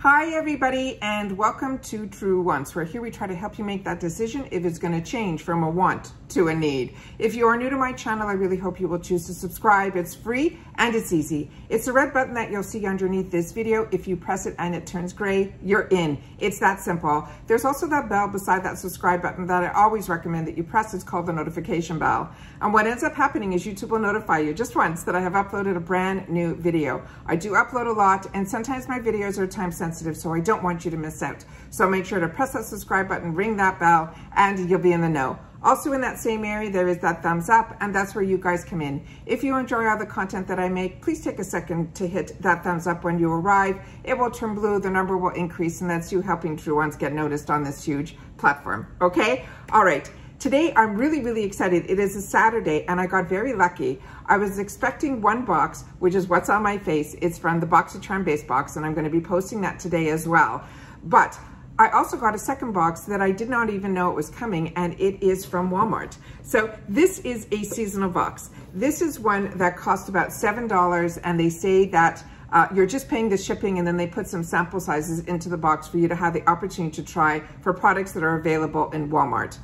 Hi everybody, and welcome to True Wants, where here we try to help you make that decision if it's going to change from a want to a need. If you are new to my channel, I really hope you will choose to subscribe. It's free and it's easy. It's the red button that you'll see underneath this video. If you press it and it turns gray, you're in. It's that simple. There's also that bell beside that subscribe button that I always recommend that you press. It's called the notification bell. And what ends up happening is YouTube will notify you just once that I have uploaded a brand new video. I do upload a lot, and sometimes my videos are time sensitive, so I don't want you to miss out. So make sure to press that subscribe button, ring that bell, and you'll be in the know. Also in that same area, there is that thumbs up, and that's where you guys come in. If you enjoy all the content that I make, please take a second to hit that thumbs up when you arrive. It will turn blue, the number will increase, and that's you helping True Ones get noticed on this huge platform, okay? All right. Today, I'm really excited. It is a Saturday, and I got very lucky. I was expecting one box, which is what's on my face. It's from the BoxyCharm base box, and I'm going to be posting that today as well. But I also got a second box that I did not even know it was coming, and it is from Walmart. So this is a seasonal box. This is one that cost about $7, and they say that you're just paying the shipping, and then they put some sample sizes into the box for you to have the opportunity to try for products that are available in Walmart.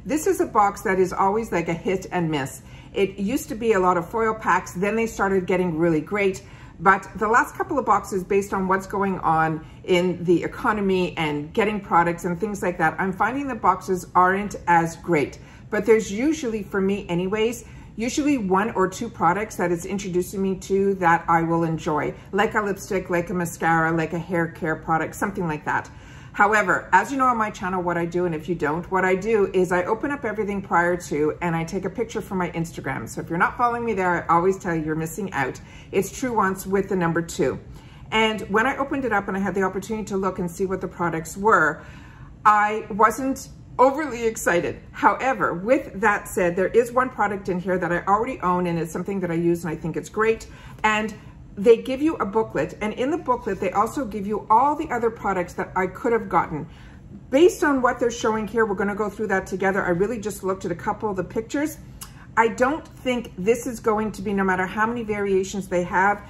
This is a box that is always like a hit and miss. It used to be a lot of foil packs, then they started getting really great. But the last couple of boxes, based on what's going on in the economy and getting products and things like that, I'm finding the boxes aren't as great. But there's usually, for me anyways, usually one or two products that it's introducing me to that I will enjoy, like a lipstick, like a mascara, like a hair care product, something like that. However, as you know on my channel, what I do, and if you don't, what I do is I open up everything prior to, and I take a picture for my Instagram. So if you're not following me there, I always tell you you're missing out. It's True Wants with the number 2. And when I opened it up and I had the opportunity to look and see what the products were, I wasn't overly excited. However, with that said, there is one product in here that I already own, and it's something that I use and I think it's great. And they give you a booklet, and in the booklet, they also give you all the other products that I could have gotten. Based on what they're showing here, we're gonna go through that together. I really just looked at a couple of the pictures. I don't think this is going to be, no matter how many variations they have,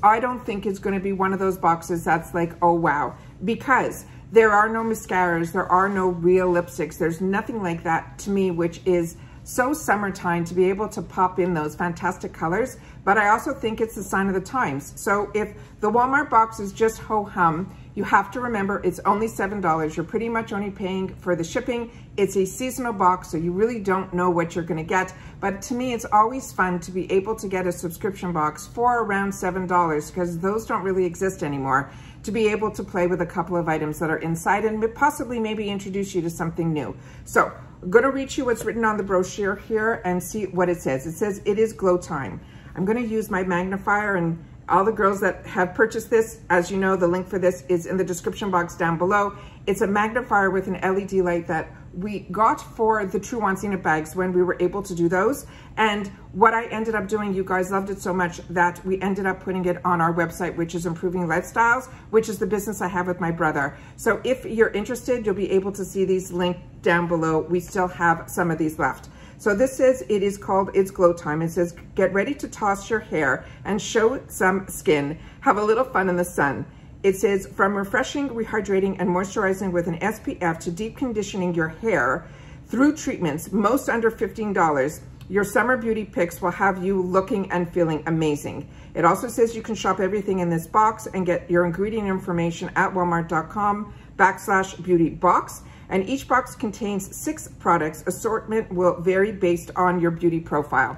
I don't think it's gonna be one of those boxes that's like, oh wow, because there are no mascaras, there are no real lipsticks, there's nothing like that to me, which is so summertime to be able to pop in those fantastic colors. But I also think it's a sign of the times. So if the Walmart box is just ho-hum, you have to remember it's only $7. You're pretty much only paying for the shipping. It's a seasonal box, so you really don't know what you're gonna get. But to me, it's always fun to be able to get a subscription box for around $7, because those don't really exist anymore, to be able to play with a couple of items that are inside and possibly maybe introduce you to something new. So I'm gonna read you what's written on the brochure here and see what it says. It says, it is glow time. I'm gonna use my magnifier, and all the girls that have purchased this, as you know, the link for this is in the description box down below. It's a magnifier with an LED light that we got for the True Wants unit bags when we were able to do those. And what I ended up doing, you guys loved it so much that we ended up putting it on our website, which is Improving Lifestyles, which is the business I have with my brother. So if you're interested, you'll be able to see these linked down below. We still have some of these left. So this says, it is called It's Glow Time. It says, get ready to toss your hair and show some skin. Have a little fun in the sun. It says, from refreshing, rehydrating, and moisturizing with an SPF to deep conditioning your hair through treatments, most under $15, your summer beauty picks will have you looking and feeling amazing. It also says you can shop everything in this box and get your ingredient information at walmart.com/beautybox. And each box contains 6 products. Assortment will vary based on your beauty profile.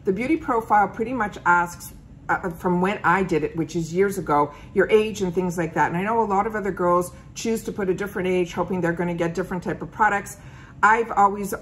The beauty profile pretty much asks, from when I did it, which is years ago, your age and things like that. And I know a lot of other girls choose to put a different age, hoping they're gonna get different type of products. I've always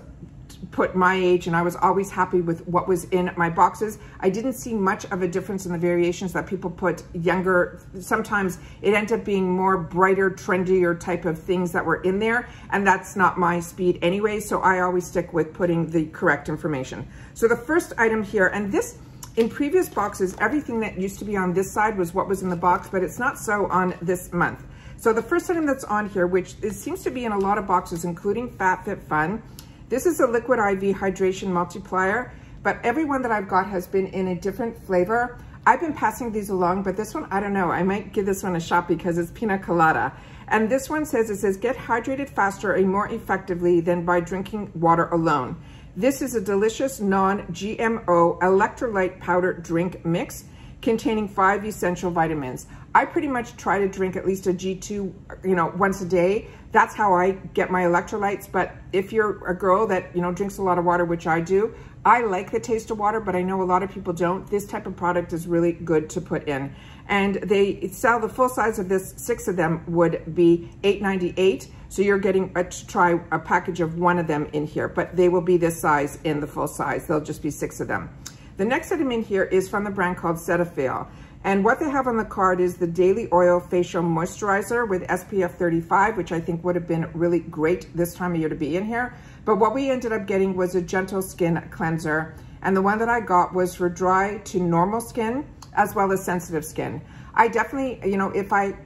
put my age, and I was always happy with what was in my boxes. I didn't see much of a difference in the variations that people put younger. Sometimes it ended up being more brighter, trendier type of things that were in there, and that's not my speed anyway, so I always stick with putting the correct information. So the first item here, and this, in previous boxes, everything that used to be on this side was what was in the box, but it's not so on this month. So the first item that's on here, which it seems to be in a lot of boxes, including FabFitFun, this is a liquid IV hydration multiplier, but every one that I've got has been in a different flavor. I've been passing these along, but this one, I don't know. I might give this one a shot because it's pina colada. And this one says, get hydrated faster and more effectively than by drinking water alone. This is a delicious non-GMO electrolyte powder drink mix containing 5 essential vitamins. I pretty much try to drink at least a G2, once a day. That's how I get my electrolytes. But if you're a girl that, drinks a lot of water, which I do, I like the taste of water, but I know a lot of people don't. This type of product is really good to put in. And they sell the full size of this, 6 of them would be $8.98. So you're getting to try a package of 1 of them in here, but they will be this size in the full size. There'll just be 6 of them. The next item in here is from the brand called Cetaphil. And what they have on the card is the Daily Oil Facial Moisturizer with SPF 35, which I think would have been really great this time of year to be in here. But what we ended up getting was a gentle skin cleanser. And the one that I got was for dry to normal skin, as well as sensitive skin. I definitely, if I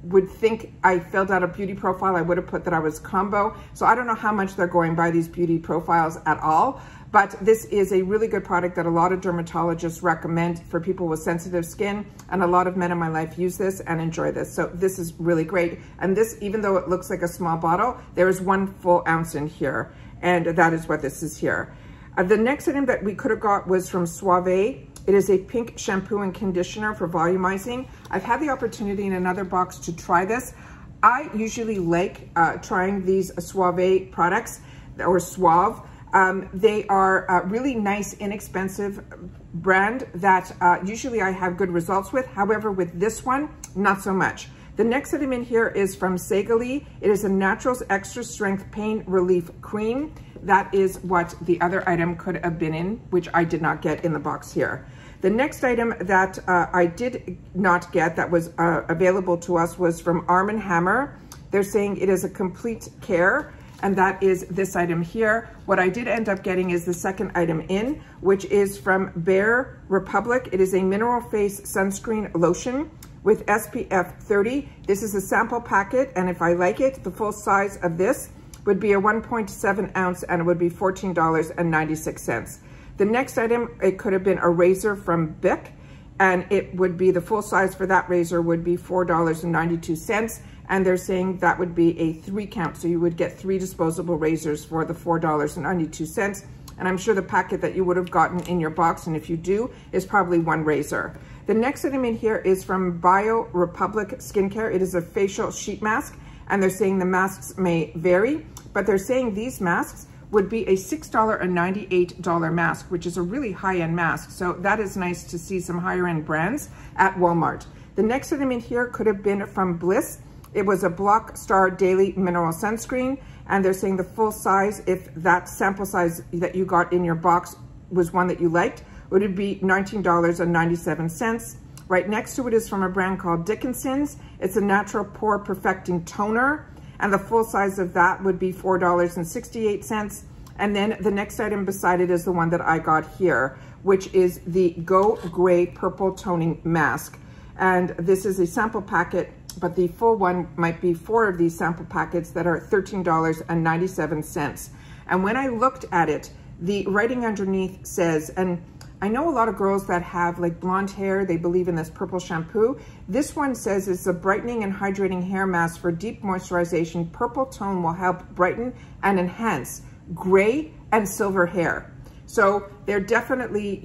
would think I filled out a beauty profile, I would have put that I was combo. So I don't know how much they're going by these beauty profiles at all. But this is a really good product that a lot of dermatologists recommend for people with sensitive skin. And a lot of men in my life use this and enjoy this. So this is really great. And this, even though it looks like a small bottle, there is 1 full ounce in here. And that is what this is here. The next item that we could have got was from Suave. It is a pink shampoo and conditioner for volumizing. I've had the opportunity in another box to try this. I usually like trying these Suave products, or Suave. They are really nice, inexpensive brand that usually I have good results with. However, with this one, not so much. The next item in here is from Segali. It is a Naturals Extra Strength Pain Relief Cream. That is what the other item could have been in, which I did not get in the box here. The next item that I did not get that was available to us was from Arm & Hammer. They're saying it is a complete care, and that is this item here. What I did end up getting is the second item in, which is from Bare Republic. It is a mineral face sunscreen lotion with SPF 30. This is a sample packet, and if I like it, the full size of this would be a 1.7 ounce, and it would be $14.96. The next item, it could have been a razor from Bic, and it would be, the full size for that razor would be $4.92. And they're saying that would be a 3 count. So you would get 3 disposable razors for the $4.92. And I'm sure the packet that you would have gotten in your box, and if you do, is probably 1 razor. The next item in here is from Bio Republic Skincare. It is a facial sheet mask, and they're saying the masks may vary, but they're saying these masks would be a $6.98 mask, which is a really high-end mask. So that is nice to see some higher-end brands at Walmart. The next item in here could have been from Bliss. It was a Block Star Daily Mineral Sunscreen, and they're saying the full size, if that sample size that you got in your box was one that you liked, would it be $19.97. Right next to it is from a brand called Dickinson's. It's a natural pore perfecting toner, and the full size of that would be $4.68. And then the next item beside it is the one that I got here, which is the Go Gray Purple Toning Mask. And this is a sample packet, but the full one might be 4 of these sample packets that are $13.97. And when I looked at it, the writing underneath says, and I know a lot of girls that have like blonde hair, they believe in this purple shampoo. This one says it's a brightening and hydrating hair mask for deep moisturization. Purple tone will help brighten and enhance gray and silver hair. So they're definitely,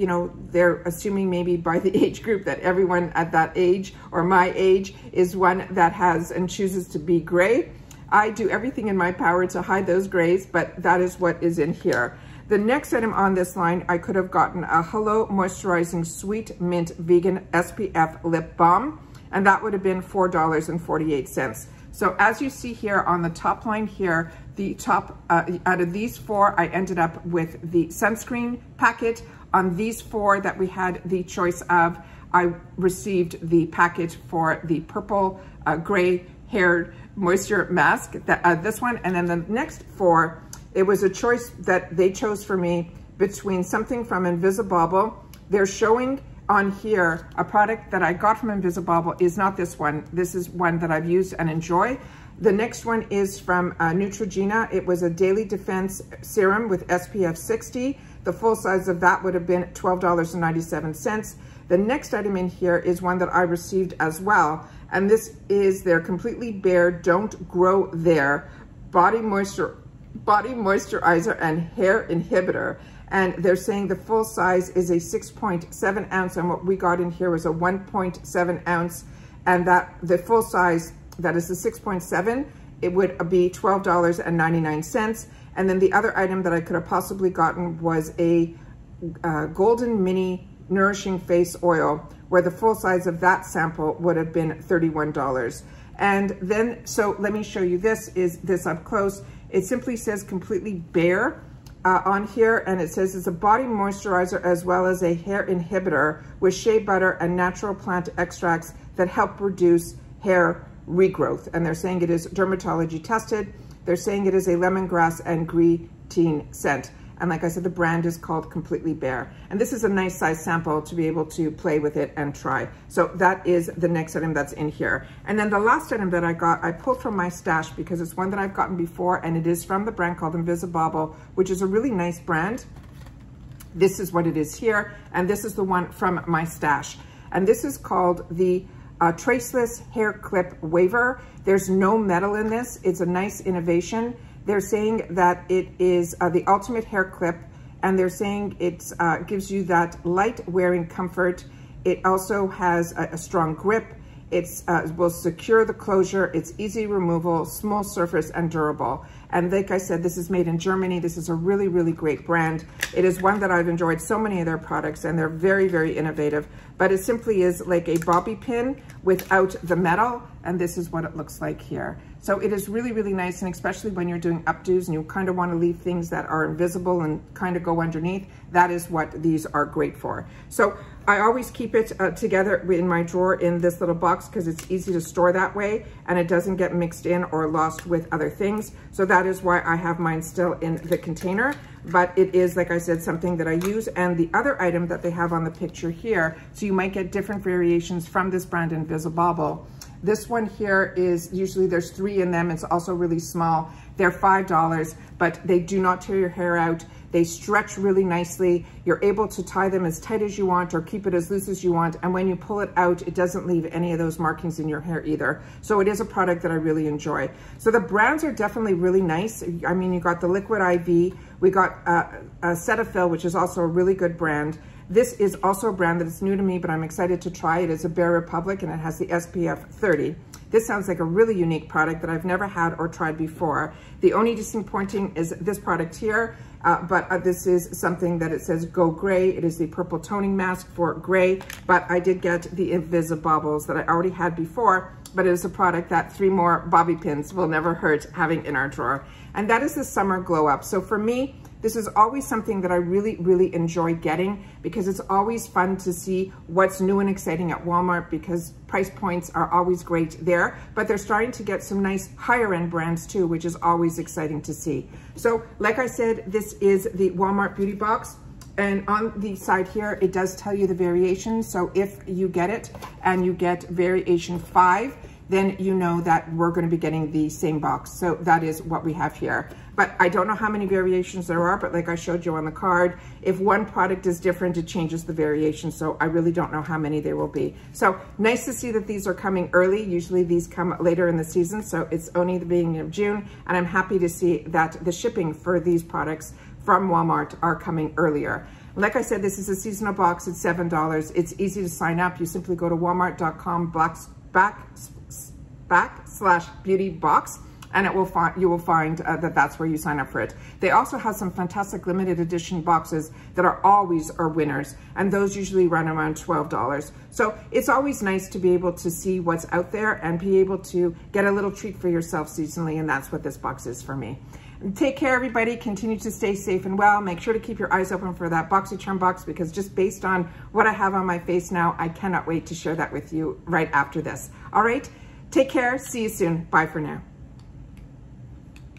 they're assuming maybe by the age group that everyone at that age or my age is one that has and chooses to be gray. I do everything in my power to hide those grays, but that is what is in here. The next item on this line, I could have gotten a Hello Moisturizing Sweet Mint Vegan SPF Lip Balm, and that would have been $4.48. So as you see here on the top line here, the top, out of these 4, I ended up with the sunscreen packet. On these 4 that we had the choice of, I received the packet for the purple gray haired moisture mask, this one, and then the next 4, it was a choice that they chose for me between something from Invisibobble. They're showing on here a product that I got from Invisibobble is not this one. This is one that I've used and enjoy. The next one is from Neutrogena. It was a Daily Defense Serum with SPF 60. The full size of that would have been $12.97. The next item in here is one that I received as well. And this is their Completely Bare Don't Grow There Body Moisturizer and Hair Inhibitor. And they're saying the full size is a 6.7 ounce, and what we got in here was a 1.7 ounce, and that the full size, that is the 6.7, it would be $12.99. And then the other item that I could have possibly gotten was a Golden Mini Nourishing Face Oil, where the full size of that sample would have been $31. And then, so let me show you this up close. It simply says Completely Bare on here, and it says it's a body moisturizer as well as a hair inhibitor with shea butter and natural plant extracts that help reduce hair regrowth. And they're saying it is dermatology tested. They're saying it is a lemongrass and green tea scent. And like I said, the brand is called Completely Bare. And this is a nice size sample to be able to play with it and try. So that is the next item that's in here. And then the last item that I got, I pulled from my stash because it's one that I've gotten before, and it is from the brand called Invisibobble, which is a really nice brand. This is what it is here. And this is the one from my stash. And this is called the Traceless Hair Clip Waver. There's no metal in this. It's a nice innovation. They're saying that it is the ultimate hair clip, and they're saying it gives you that light wearing comfort. It also has a strong grip. It will secure the closure. It's easy removal, smooth surface, and durable. And like I said, this is made in Germany. This is a really, really great brand. It is one that I've enjoyed so many of their products, and they're very, very innovative. But it simply is like a bobby pin without the metal, and this is what it looks like here. So it is really, really nice, and especially when you're doing updos and you kind of want to leave things that are invisible and kind of go underneath, that is what these are great for. So I always keep it together in my drawer in this little box because it's easy to store that way, and it doesn't get mixed in or lost with other things. So that is why I have mine still in the container. But it is, like I said, something that I use. And the other item that they have on the picture here, so you might get different variations from this brand Invisibobble. This one here is, usually there's 3 in them. It's also really small. They're $5, but they do not tear your hair out. They stretch really nicely. You're able to tie them as tight as you want or keep it as loose as you want. And when you pull it out, it doesn't leave any of those markings in your hair either. So it is a product that I really enjoy. So the brands are definitely really nice. I mean, you got the Liquid IV. We got Cetaphil, which is also a really good brand. This is also a brand that is new to me, but I'm excited to try it. It's a Bare Republic, and it has the SPF 30. This sounds like a really unique product that I've never had or tried before. The only disappointing is this product here, but this is something that it says Go Gray. It is the purple toning mask for gray, but I did get the Invisibobbles that I already had before, but it is a product that 3 more bobby pins will never hurt having in our drawer. And that is the Summer Glow Up. So for me, this is always something that I really, really enjoy getting because it's always fun to see what's new and exciting at Walmart because price points are always great there, but they're starting to get some nice higher end brands too, which is always exciting to see. So like I said, this is the Walmart Beauty Box. And on the side here, it does tell you the variations. So if you get it and you get variation 5, then you know that we're going to be getting the same box. So that is what we have here. But I don't know how many variations there are, but like I showed you on the card, if one product is different, it changes the variation. So I really don't know how many there will be. So nice to see that these are coming early. Usually these come later in the season. So it's only the beginning of June. And I'm happy to see that the shipping for these products from Walmart are coming earlier. Like I said, this is a seasonal box. It's $7. It's easy to sign up. You simply go to walmart.com/beautybox, and you will find that that's where you sign up for it. They also have some fantastic limited edition boxes that are always winners, and those usually run around $12. So it's always nice to be able to see what's out there and be able to get a little treat for yourself seasonally, and that's what this box is for me. Take care, everybody. Continue to stay safe and well. Make sure to keep your eyes open for that BoxyCharm box because just based on what I have on my face now, I cannot wait to share that with you right after this. All right, take care. See you soon. Bye for now.